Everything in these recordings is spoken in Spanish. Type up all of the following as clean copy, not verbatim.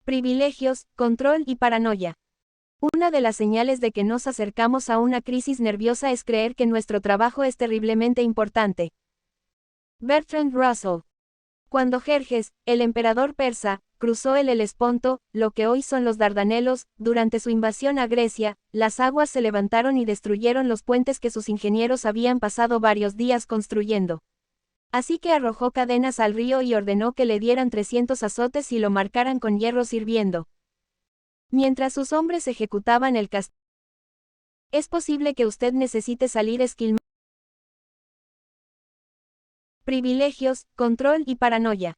Privilegios, control y paranoia. Una de las señales de que nos acercamos a una crisis nerviosa es creer que nuestro trabajo es terriblemente importante. Bertrand Russell. Cuando Jerjes, el emperador persa, cruzó el Helesponto, lo que hoy son los Dardanelos, durante su invasión a Grecia, las aguas se levantaron y destruyeron los puentes que sus ingenieros habían pasado varios días construyendo. Así que arrojó cadenas al río y ordenó que le dieran 300 azotes y lo marcaran con hierros hirviendo. Mientras sus hombres ejecutaban el castigo. Es posible que usted necesite salir esquilmado. Privilegios, control y paranoia.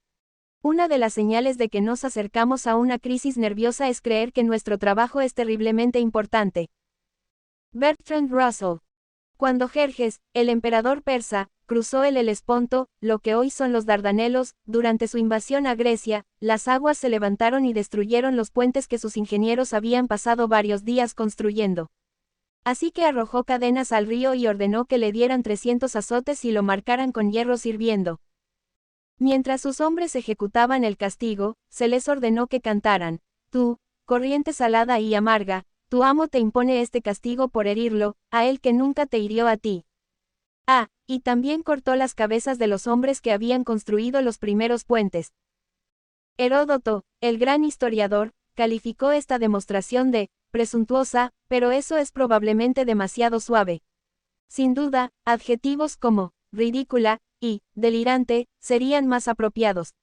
Una de las señales de que nos acercamos a una crisis nerviosa es creer que nuestro trabajo es terriblemente importante. Bertrand Russell. Cuando Jerjes, el emperador persa, cruzó el Helesponto, lo que hoy son los Dardanelos, durante su invasión a Grecia, las aguas se levantaron y destruyeron los puentes que sus ingenieros habían pasado varios días construyendo. Así que arrojó cadenas al río y ordenó que le dieran 300 azotes y lo marcaran con hierros hirviendo. Mientras sus hombres ejecutaban el castigo, se les ordenó que cantaran: Tú, corriente salada y amarga, tu amo te impone este castigo por herirlo, a él que nunca te hirió a ti. Y también cortó las cabezas de los hombres que habían construido los primeros puentes. Heródoto, el gran historiador, calificó esta demostración de presuntuosa, pero eso es probablemente demasiado suave. Sin duda, adjetivos como ridícula y delirante serían más apropiados.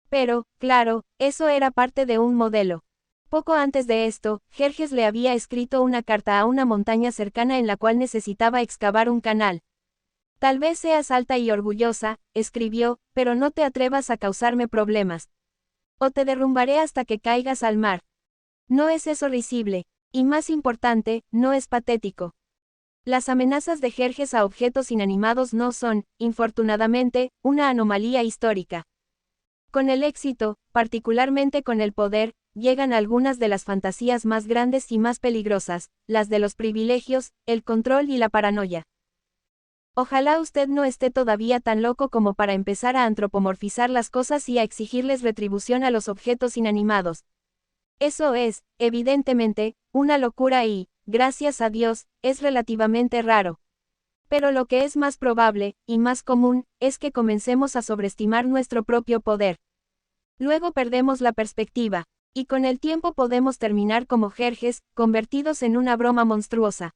Pero, claro, eso era parte de un modelo. Poco antes de esto, Jerjes le había escrito una carta a una montaña cercana en la cual necesitaba excavar un canal. Tal vez seas alta y orgullosa, escribió, pero no te atrevas a causarme problemas. O te derrumbaré hasta que caigas al mar. No es eso risible. Y más importante, no es patético. Las amenazas de Jerjes a objetos inanimados no son, infortunadamente, una anomalía histórica. Con el éxito, particularmente con el poder, llegan algunas de las fantasías más grandes y más peligrosas, las de los privilegios, el control y la paranoia. Ojalá usted no esté todavía tan loco como para empezar a antropomorfizar las cosas y a exigirles retribución a los objetos inanimados. Eso es, evidentemente, una locura y, gracias a Dios, es relativamente raro. Pero lo que es más probable, y más común, es que comencemos a sobreestimar nuestro propio poder. Luego perdemos la perspectiva, y con el tiempo podemos terminar como Jerjes, convertidos en una broma monstruosa.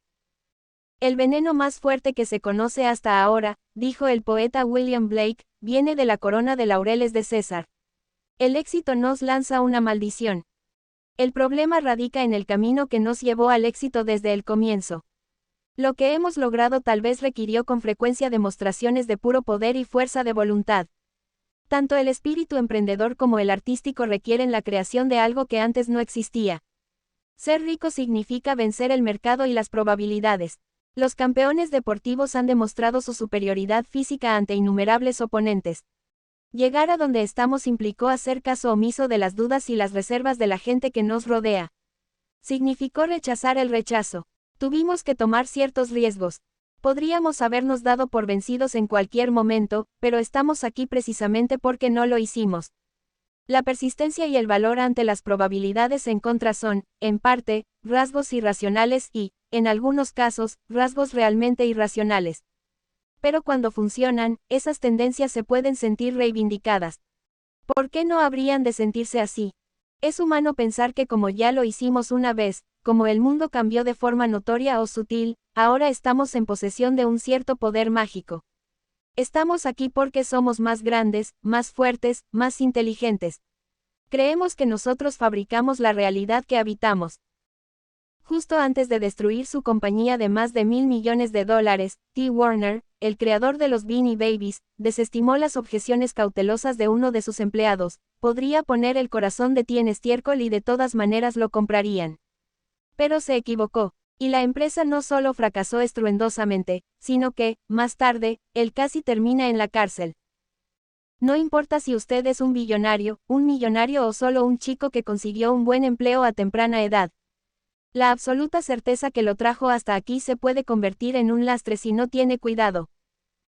El veneno más fuerte que se conoce hasta ahora, dijo el poeta William Blake, viene de la corona de laureles de César. El éxito nos lanza una maldición. El problema radica en el camino que nos llevó al éxito desde el comienzo. Lo que hemos logrado tal vez requirió con frecuencia demostraciones de puro poder y fuerza de voluntad. Tanto el espíritu emprendedor como el artístico requieren la creación de algo que antes no existía. Ser rico significa vencer el mercado y las probabilidades. Los campeones deportivos han demostrado su superioridad física ante innumerables oponentes. Llegar a donde estamos implicó hacer caso omiso de las dudas y las reservas de la gente que nos rodea. Significó rechazar el rechazo. Tuvimos que tomar ciertos riesgos. Podríamos habernos dado por vencidos en cualquier momento, pero estamos aquí precisamente porque no lo hicimos. La persistencia y el valor ante las probabilidades en contra son, en parte, rasgos irracionales y, en algunos casos, rasgos realmente irracionales. Pero cuando funcionan, esas tendencias se pueden sentir reivindicadas. ¿Por qué no habrían de sentirse así? Es humano pensar que como ya lo hicimos una vez, como el mundo cambió de forma notoria o sutil, ahora estamos en posesión de un cierto poder mágico. Estamos aquí porque somos más grandes, más fuertes, más inteligentes. Creemos que nosotros fabricamos la realidad que habitamos. Justo antes de destruir su compañía de más de $1.000 millones, T. Warner, el creador de los Beanie Babies, desestimó las objeciones cautelosas de uno de sus empleados: podría poner el corazón de ti en estiércol y de todas maneras lo comprarían. Pero se equivocó, y la empresa no solo fracasó estruendosamente, sino que, más tarde, él casi termina en la cárcel. No importa si usted es un billonario, un millonario o solo un chico que consiguió un buen empleo a temprana edad. La absoluta certeza que lo trajo hasta aquí se puede convertir en un lastre si no tiene cuidado.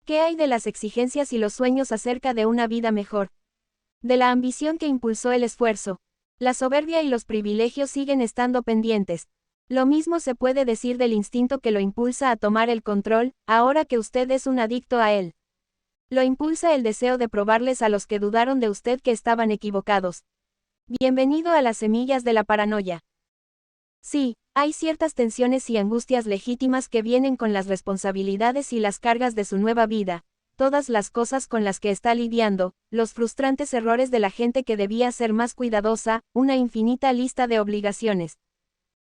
¿Qué hay de las exigencias y los sueños acerca de una vida mejor? De la ambición que impulsó el esfuerzo. La soberbia y los privilegios siguen estando pendientes. Lo mismo se puede decir del instinto que lo impulsa a tomar el control, ahora que usted es un adicto a él. Lo impulsa el deseo de probarles a los que dudaron de usted que estaban equivocados. Bienvenido a las semillas de la paranoia. Sí, hay ciertas tensiones y angustias legítimas que vienen con las responsabilidades y las cargas de su nueva vida, todas las cosas con las que está lidiando, los frustrantes errores de la gente que debía ser más cuidadosa, una infinita lista de obligaciones.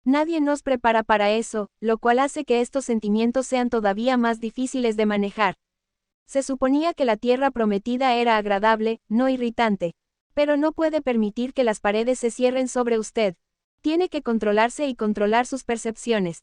Nadie nos prepara para eso, lo cual hace que estos sentimientos sean todavía más difíciles de manejar. Se suponía que la tierra prometida era agradable, no irritante. Pero no puede permitir que las paredes se cierren sobre usted. Tiene que controlarse y controlar sus percepciones.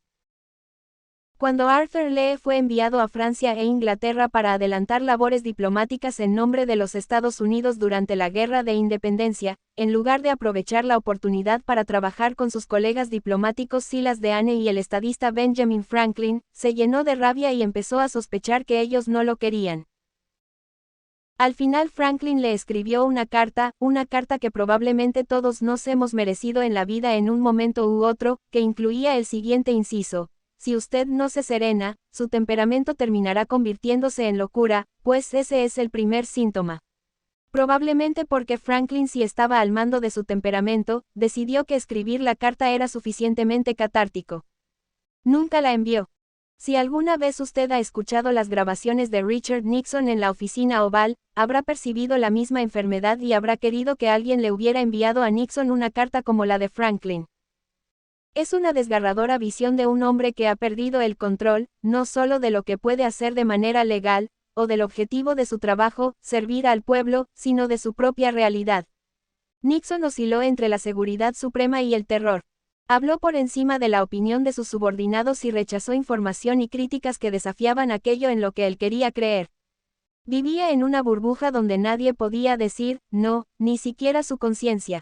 Cuando Arthur Lee fue enviado a Francia e Inglaterra para adelantar labores diplomáticas en nombre de los Estados Unidos durante la Guerra de Independencia, en lugar de aprovechar la oportunidad para trabajar con sus colegas diplomáticos Silas Deane y el estadista Benjamin Franklin, se llenó de rabia y empezó a sospechar que ellos no lo querían. Al final Franklin le escribió una carta que probablemente todos nos hemos merecido en la vida en un momento u otro, que incluía el siguiente inciso: si usted no se serena, su temperamento terminará convirtiéndose en locura, pues ese es el primer síntoma. Probablemente porque Franklin, si estaba al mando de su temperamento, decidió que escribir la carta era suficientemente catártico. Nunca la envió. Si alguna vez usted ha escuchado las grabaciones de Richard Nixon en la oficina oval, habrá percibido la misma enfermedad y habrá querido que alguien le hubiera enviado a Nixon una carta como la de Franklin. Es una desgarradora visión de un hombre que ha perdido el control, no solo de lo que puede hacer de manera legal, o del objetivo de su trabajo, servir al pueblo, sino de su propia realidad. Nixon osciló entre la seguridad suprema y el terror. Habló por encima de la opinión de sus subordinados y rechazó información y críticas que desafiaban aquello en lo que él quería creer. Vivía en una burbuja donde nadie podía decir no, ni siquiera su conciencia.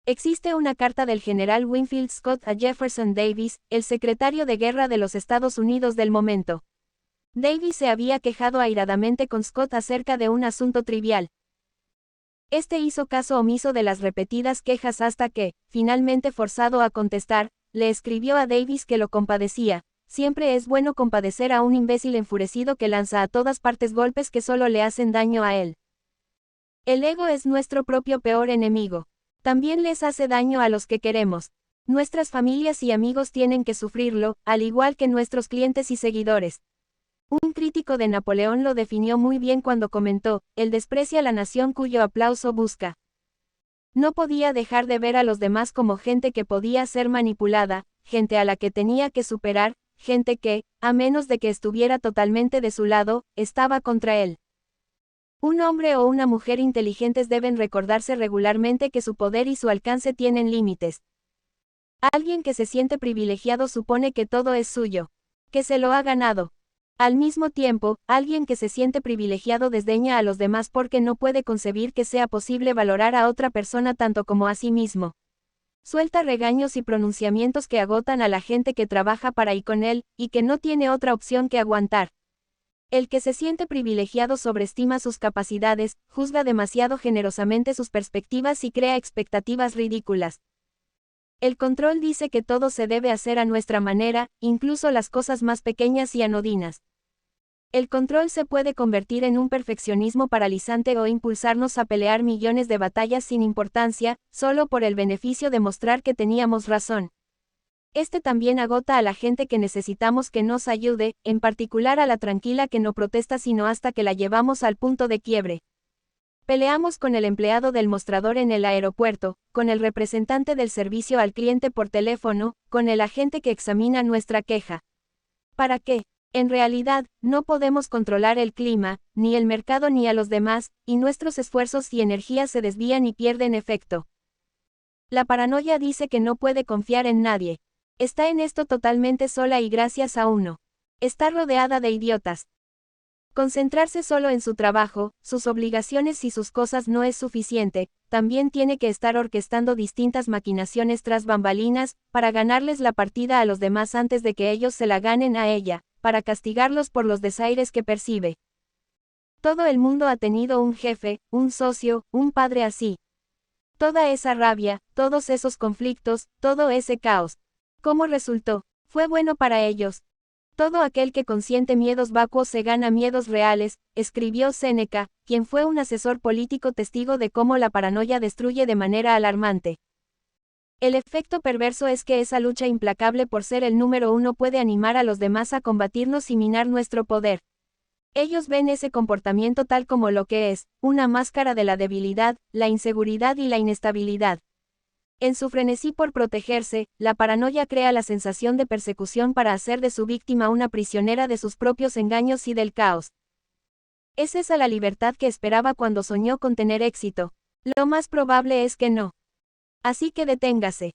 Existe una carta del general Winfield Scott a Jefferson Davis, el secretario de guerra de los Estados Unidos del momento. Davis se había quejado airadamente con Scott acerca de un asunto trivial. Este hizo caso omiso de las repetidas quejas hasta que, finalmente forzado a contestar, le escribió a Davis que lo compadecía. Siempre es bueno compadecer a un imbécil enfurecido que lanza a todas partes golpes que solo le hacen daño a él. El ego es nuestro propio peor enemigo. También les hace daño a los que queremos. Nuestras familias y amigos tienen que sufrirlo, al igual que nuestros clientes y seguidores. Un crítico de Napoleón lo definió muy bien cuando comentó: él desprecia la nación cuyo aplauso busca. No podía dejar de ver a los demás como gente que podía ser manipulada, gente a la que tenía que superar, gente que, a menos de que estuviera totalmente de su lado, estaba contra él. Un hombre o una mujer inteligentes deben recordarse regularmente que su poder y su alcance tienen límites. Alguien que se siente privilegiado supone que todo es suyo, que se lo ha ganado. Al mismo tiempo, alguien que se siente privilegiado desdeña a los demás porque no puede concebir que sea posible valorar a otra persona tanto como a sí mismo. Suelta regaños y pronunciamientos que agotan a la gente que trabaja para y con él, y que no tiene otra opción que aguantar. El que se siente privilegiado sobreestima sus capacidades, juzga demasiado generosamente sus perspectivas y crea expectativas ridículas. El control dice que todo se debe hacer a nuestra manera, incluso las cosas más pequeñas y anodinas. El control se puede convertir en un perfeccionismo paralizante o impulsarnos a pelear millones de batallas sin importancia, solo por el beneficio de mostrar que teníamos razón. Este también agota a la gente que necesitamos que nos ayude, en particular a la tranquila que no protesta sino hasta que la llevamos al punto de quiebre. Peleamos con el empleado del mostrador en el aeropuerto, con el representante del servicio al cliente por teléfono, con el agente que examina nuestra queja. ¿Para qué? En realidad, no podemos controlar el clima, ni el mercado ni a los demás, y nuestros esfuerzos y energías se desvían y pierden efecto. La paranoia dice que no puede confiar en nadie. Está en esto totalmente sola y gracias a uno. Está rodeada de idiotas. Concentrarse solo en su trabajo, sus obligaciones y sus cosas no es suficiente, también tiene que estar orquestando distintas maquinaciones tras bambalinas, para ganarles la partida a los demás antes de que ellos se la ganen a ella, para castigarlos por los desaires que percibe. Todo el mundo ha tenido un jefe, un socio, un padre así. Toda esa rabia, todos esos conflictos, todo ese caos. ¿Cómo resultó? Fue bueno para ellos. Todo aquel que consiente miedos vacuos se gana miedos reales, escribió Séneca, quien fue un asesor político testigo de cómo la paranoia destruye de manera alarmante. El efecto perverso es que esa lucha implacable por ser el número uno puede animar a los demás a combatirnos y minar nuestro poder. Ellos ven ese comportamiento tal como lo que es, una máscara de la debilidad, la inseguridad y la inestabilidad. En su frenesí por protegerse, la paranoia crea la sensación de persecución para hacer de su víctima una prisionera de sus propios engaños y del caos. ¿Es esa la libertad que esperaba cuando soñó con tener éxito? Lo más probable es que no. Así que deténgase.